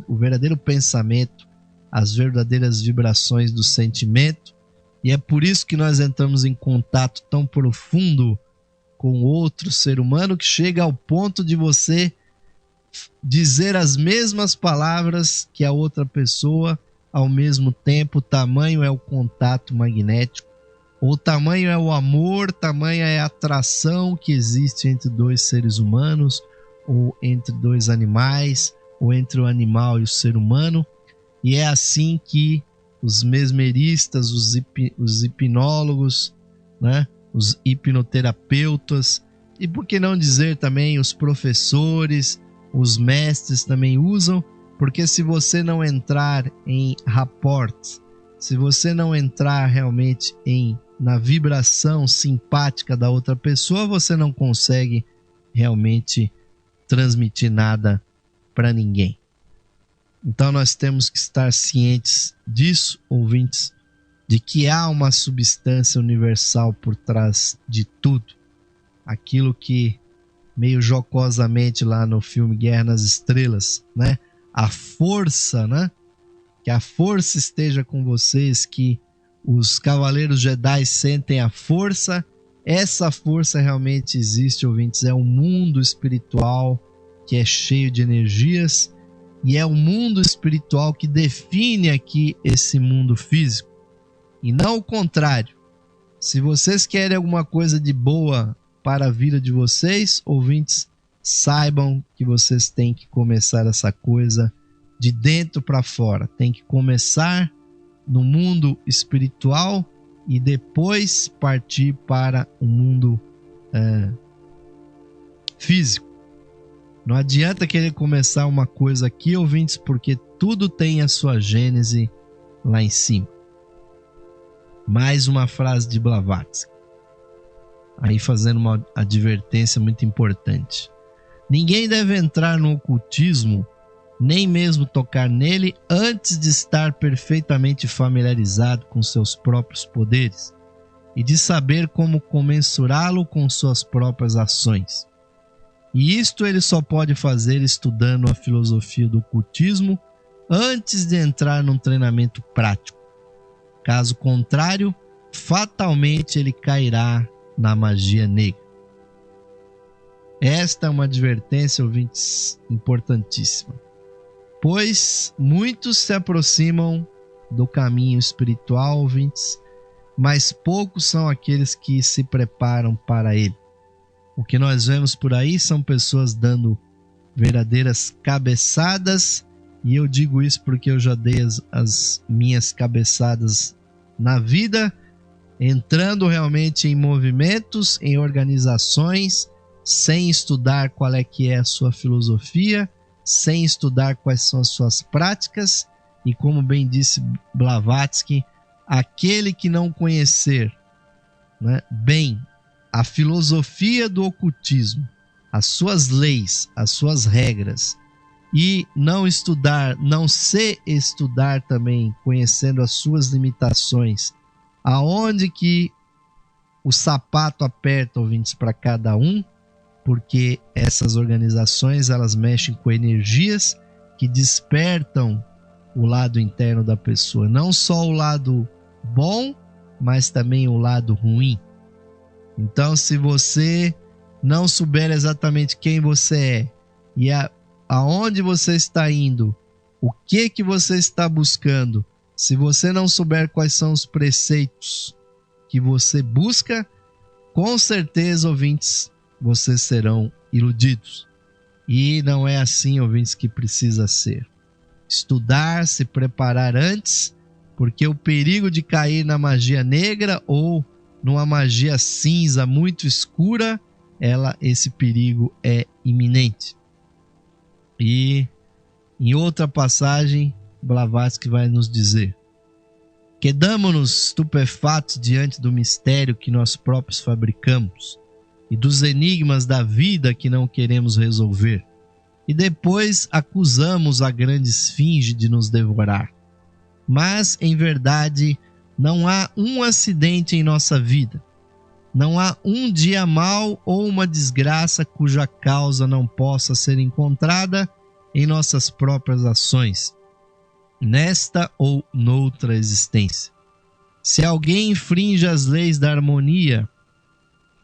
o verdadeiro pensamento, as verdadeiras vibrações do sentimento. E é por isso que nós entramos em contato tão profundo com outro ser humano, que chega ao ponto de você dizer as mesmas palavras que a outra pessoa ao mesmo tempo. Tamanho é o contato magnético, ou tamanho é o amor, tamanho é a atração que existe entre dois seres humanos, ou entre dois animais, ou entre o animal e o ser humano. E é assim que os mesmeristas, os hipnólogos, né, os hipnoterapeutas, e por que não dizer também os professores, os mestres também usam, porque se você não entrar em rapport, se você não entrar realmente na vibração simpática da outra pessoa, você não consegue realmente transmitir nada para ninguém. Então nós temos que estar cientes disso, ouvintes, de que há uma substância universal por trás de tudo. Aquilo que, meio jocosamente lá no filme Guerra nas Estrelas, né? A força, né? Que a força esteja com vocês, que os Cavaleiros Jedi sentem a força. Essa força realmente existe, ouvintes. É um mundo espiritual que é cheio de energias, e é o mundo espiritual que define aqui esse mundo físico, e não o contrário. Se vocês querem alguma coisa de boa para a vida de vocês, ouvintes, saibam que vocês têm que começar essa coisa de dentro para fora. Tem que começar no mundo espiritual e depois partir para o mundo físico. Não adianta querer começar uma coisa aqui, ouvintes, porque tudo tem a sua gênese lá em cima. Mais uma frase de Blavatsky, aí fazendo uma advertência muito importante. Ninguém deve entrar no ocultismo nem mesmo tocar nele antes de estar perfeitamente familiarizado com seus próprios poderes e de saber como comensurá-lo com suas próprias ações. E isto ele só pode fazer estudando a filosofia do ocultismo antes de entrar num treinamento prático. Caso contrário, fatalmente ele cairá na magia negra. Esta é uma advertência, ouvintes, importantíssima, pois muitos se aproximam do caminho espiritual, ouvintes, mas poucos são aqueles que se preparam para ele. O que nós vemos por aí são pessoas dando verdadeiras cabeçadas, e eu digo isso porque eu já dei as minhas cabeçadas na vida, entrando realmente em movimentos, em organizações, sem estudar qual é que é a sua filosofia, sem estudar quais são as suas práticas, e como bem disse Blavatsky, aquele que não conhecer, né, bem a filosofia do ocultismo, as suas leis, as suas regras, e não estudar, não se estudar também, conhecendo as suas limitações, aonde que o sapato aperta, ouvintes, para cada um, porque essas organizações, elas mexem com energias que despertam o lado interno da pessoa, não só o lado bom, mas também o lado ruim. Então, se você não souber exatamente quem você é e aonde você está indo, o que você está buscando, se você não souber quais são os preceitos que você busca, com certeza, ouvintes, vocês serão iludidos. E não é assim, ouvintes, que precisa ser. Estudar, se preparar antes, porque o perigo de cair na magia negra ou numa magia cinza muito escura, esse perigo é iminente. E em outra passagem, Blavatsky vai nos dizer: quedamo-nos estupefatos diante do mistério que nós próprios fabricamos e dos enigmas da vida que não queremos resolver, e depois acusamos a grande esfinge de nos devorar. Mas, em verdade, não há um acidente em nossa vida, não há um dia mau ou uma desgraça cuja causa não possa ser encontrada em nossas próprias ações, nesta ou noutra existência. Se alguém infringe as leis da harmonia,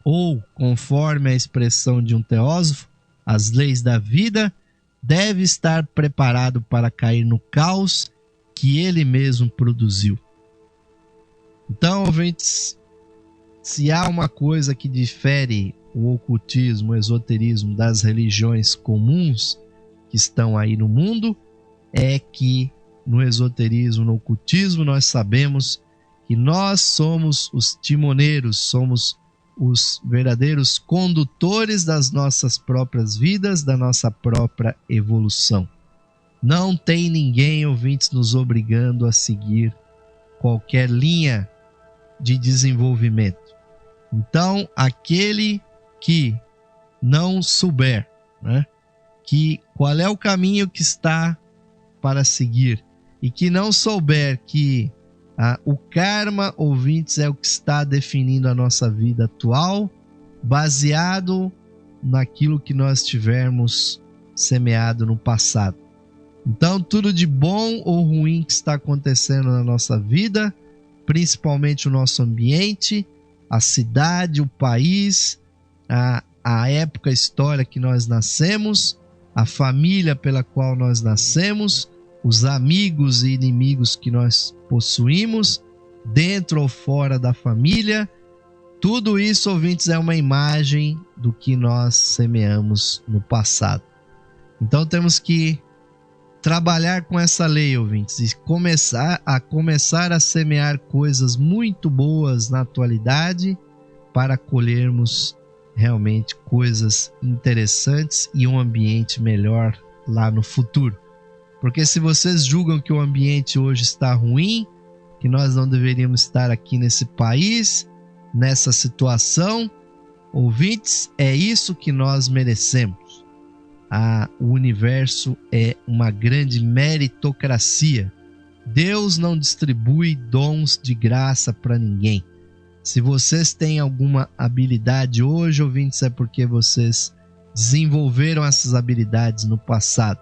ou, conforme a expressão de um teósofo, as leis da vida, deve estar preparado para cair no caos que ele mesmo produziu. Então, ouvintes, se há uma coisa que difere o ocultismo, o esoterismo das religiões comuns que estão aí no mundo, é que no esoterismo, no ocultismo, nós sabemos que nós somos os timoneiros, somos os verdadeiros condutores das nossas próprias vidas, da nossa própria evolução. Não tem ninguém, ouvintes, nos obrigando a seguir qualquer linha de desenvolvimento. Então, aquele que não souber, né, que qual é o caminho que está para seguir, e que não souber que o karma, ouvintes, é o que está definindo a nossa vida atual, baseado naquilo que nós tivermos semeado no passado. Então, tudo de bom ou ruim que está acontecendo na nossa vida, principalmente o nosso ambiente, a cidade, o país, a época, a história que nós nascemos, a família pela qual nós nascemos, os amigos e inimigos que nós possuímos, dentro ou fora da família, tudo isso, ouvintes, é uma imagem do que nós semeamos no passado. Então temos que trabalhar com essa lei, ouvintes, e começar a semear coisas muito boas na atualidade para colhermos realmente coisas interessantes e um ambiente melhor lá no futuro. Porque se vocês julgam que o ambiente hoje está ruim, que nós não deveríamos estar aqui nesse país, nessa situação, ouvintes, é isso que nós merecemos. o universo é uma grande meritocracia. Deus não distribui dons de graça para ninguém. Se vocês têm alguma habilidade hoje, ouvintes, é porque vocês desenvolveram essas habilidades no passado.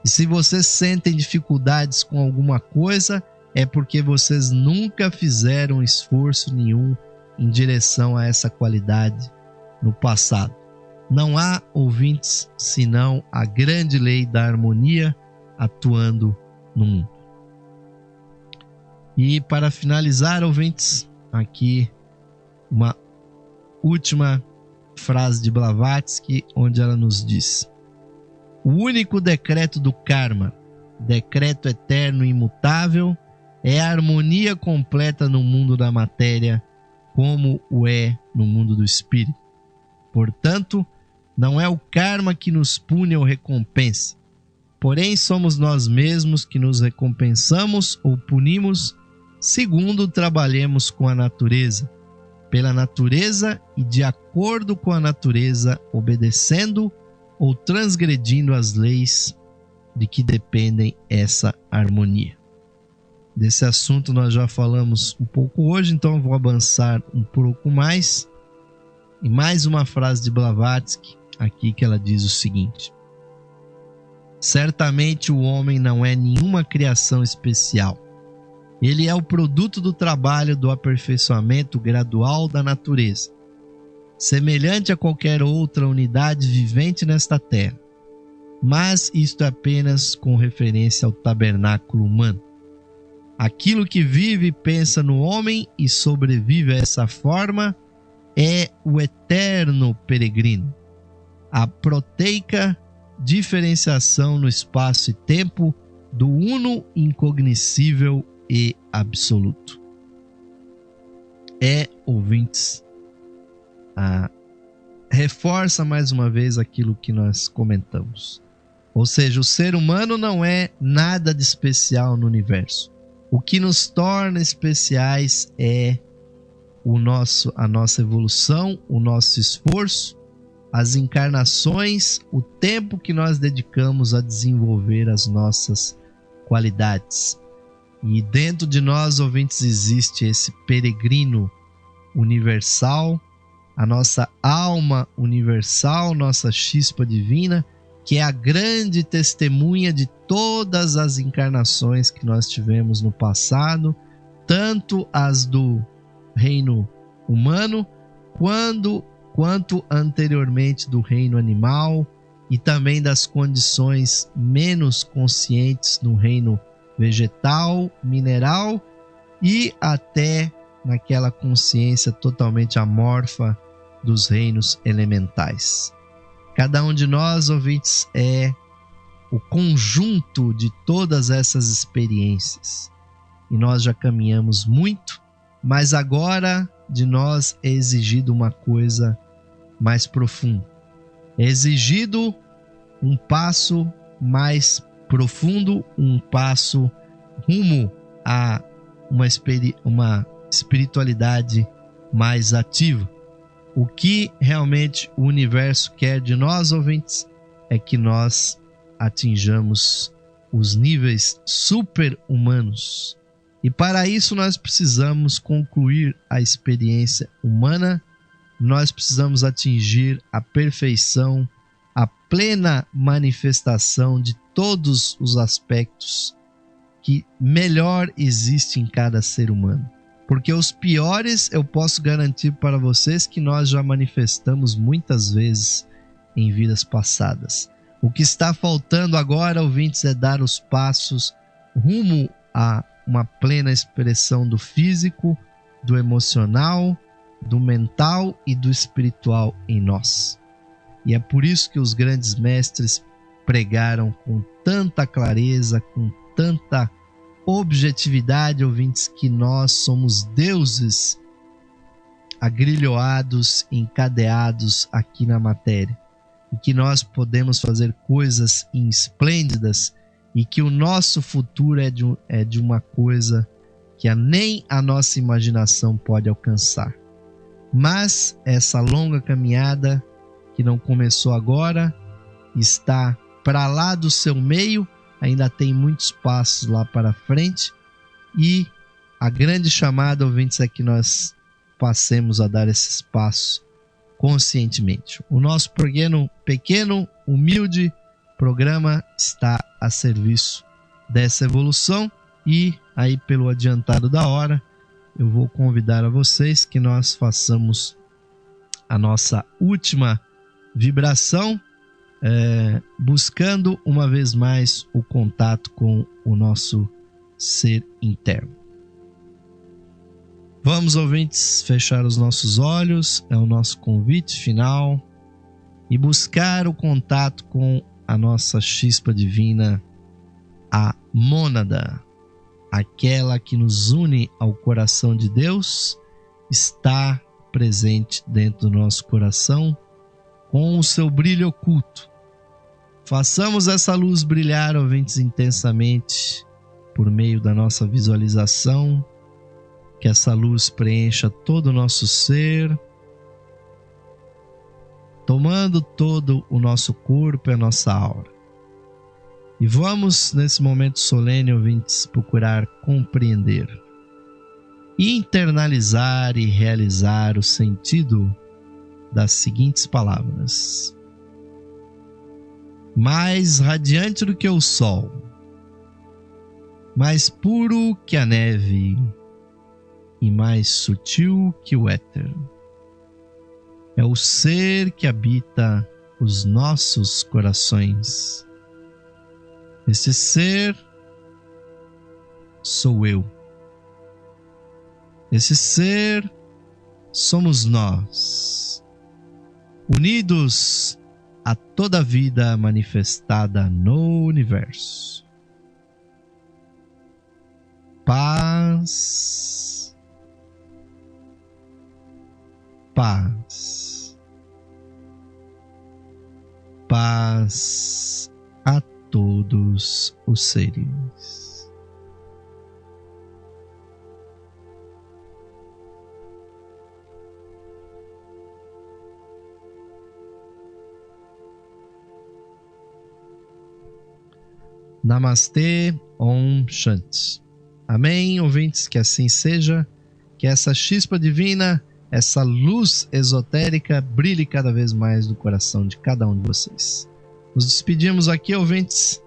E se vocês sentem dificuldades com alguma coisa, é porque vocês nunca fizeram esforço nenhum em direção a essa qualidade no passado. Não há, ouvintes, senão a grande lei da harmonia atuando no mundo. E para finalizar, ouvintes, aqui uma última frase de Blavatsky, onde ela nos diz: o único decreto do karma, decreto eterno e imutável, é a harmonia completa no mundo da matéria, como o é no mundo do espírito. Portanto, não é o karma que nos pune ou recompensa, porém somos nós mesmos que nos recompensamos ou punimos segundo trabalhemos com a natureza, pela natureza e de acordo com a natureza, obedecendo ou transgredindo as leis de que dependem essa harmonia. Desse assunto nós já falamos um pouco hoje, então eu vou avançar um pouco mais. E mais uma frase de Blavatsky aqui, que ela diz o seguinte: certamente o homem não é nenhuma criação especial. Ele é o produto do trabalho do aperfeiçoamento gradual da natureza, semelhante a qualquer outra unidade vivente nesta terra. Mas isto é apenas com referência ao tabernáculo humano. Aquilo que vive e pensa no homem e sobrevive a essa forma é o eterno peregrino, a proteica diferenciação no espaço e tempo do uno incognoscível e absoluto. Ouvintes, reforça mais uma vez aquilo que nós comentamos. Ou seja, o ser humano não é nada de especial no universo. O que nos torna especiais é a nossa evolução, o nosso esforço, as encarnações, o tempo que nós dedicamos a desenvolver as nossas qualidades. E dentro de nós, ouvintes, existe esse peregrino universal, a nossa alma universal, nossa chispa divina, que é a grande testemunha de todas as encarnações que nós tivemos no passado, tanto as do reino humano, quanto anteriormente do reino animal, e também das condições menos conscientes no reino vegetal, mineral, e até naquela consciência totalmente amorfa dos reinos elementais. Cada um de nós, ouvintes, é o conjunto de todas essas experiências. E nós já caminhamos muito, mas agora de nós é exigido uma coisa mais profunda. É exigido um passo mais profundo, um passo rumo a uma espiritualidade mais ativa. O que realmente o universo quer de nós, ouvintes, é que nós atinjamos os níveis super-humanos. E para isso nós precisamos concluir a experiência humana, nós precisamos atingir a perfeição, a plena manifestação de todos os aspectos que melhor existe em cada ser humano. Porque os piores eu posso garantir para vocês que nós já manifestamos muitas vezes em vidas passadas. O que está faltando agora, ouvintes, é dar os passos rumo a uma plena expressão do físico, do emocional, do mental e do espiritual em nós. E é por isso que os grandes mestres pregaram com tanta clareza, com tanta objetividade, ouvintes, que nós somos deuses agrilhoados, encadeados aqui na matéria, e que nós podemos fazer coisas esplêndidas, e que o nosso futuro é de uma coisa que nem a nossa imaginação pode alcançar. Mas essa longa caminhada, que não começou agora, está para lá do seu meio, ainda tem muitos passos lá para frente, e a grande chamada, ouvintes, é que nós passemos a dar esses passos conscientemente. O nosso pequeno, humilde programa está a serviço dessa evolução, e aí, pelo adiantado da hora, eu vou convidar a vocês que nós façamos a nossa última vibração, buscando uma vez mais o contato com o nosso ser interno. Vamos, ouvintes, fechar os nossos olhos, é o nosso convite final, e buscar o contato com a nossa chispa divina, a mônada, aquela que nos une ao coração de Deus, está presente dentro do nosso coração com o seu brilho oculto. Façamos essa luz brilhar, ouvintes, intensamente por meio da nossa visualização, que essa luz preencha todo o nosso ser, tomando todo o nosso corpo e a nossa aura. E vamos, nesse momento solene, ouvintes, procurar compreender, internalizar e realizar o sentido das seguintes palavras: mais radiante do que o sol, mais puro que a neve e mais sutil que o éter, é o ser que habita os nossos corações. Esse ser sou eu. Esse ser somos nós, unidos a toda a vida manifestada no universo. Paz, paz, paz a todos os seres. Namastê, Om Shanti. Amém, ouvintes, que assim seja, que essa chispa divina, essa luz esotérica brilhe cada vez mais no coração de cada um de vocês. Nos despedimos aqui, ouvintes,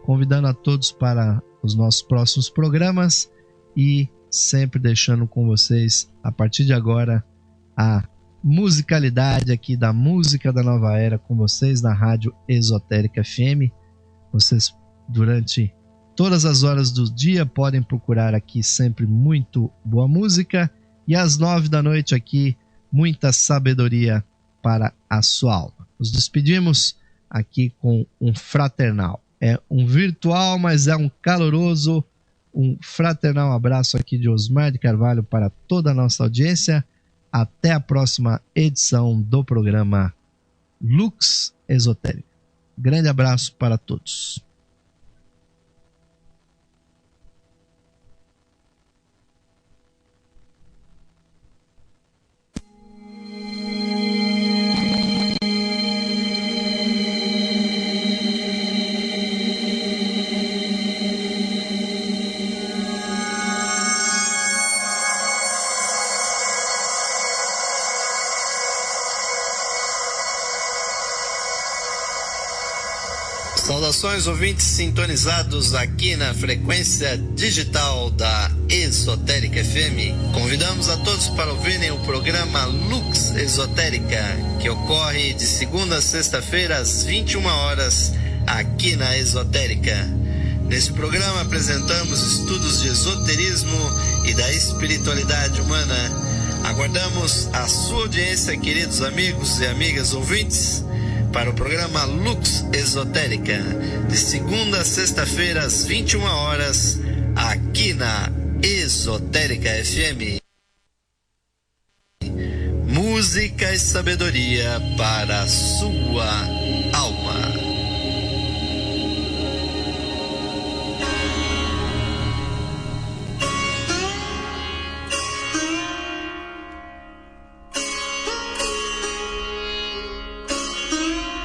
convidando a todos para os nossos próximos programas e sempre deixando com vocês, a partir de agora, a musicalidade aqui da música da nova era com vocês na Rádio Esotérica FM. Vocês, durante todas as horas do dia, podem procurar aqui sempre muito boa música, e às 9 da noite aqui, muita sabedoria para a sua alma. Nos despedimos aqui com um fraternal. É um virtual, mas é um caloroso, um fraternal abraço aqui de Osmar de Carvalho para toda a nossa audiência. Até a próxima edição do programa Lux Esotérica. Grande abraço para todos. Saudações, ouvintes sintonizados aqui na frequência digital da Esotérica FM. Convidamos a todos para ouvirem o programa Lux Esotérica, que ocorre de segunda a sexta-feira às 21 horas aqui na Esotérica. Nesse programa apresentamos estudos de esoterismo e da espiritualidade humana. Aguardamos a sua audiência, queridos amigos e amigas ouvintes, para o programa Lux Esotérica, de segunda a sexta-feira às 21 horas, aqui na Esotérica FM. Música e sabedoria para a sua alma.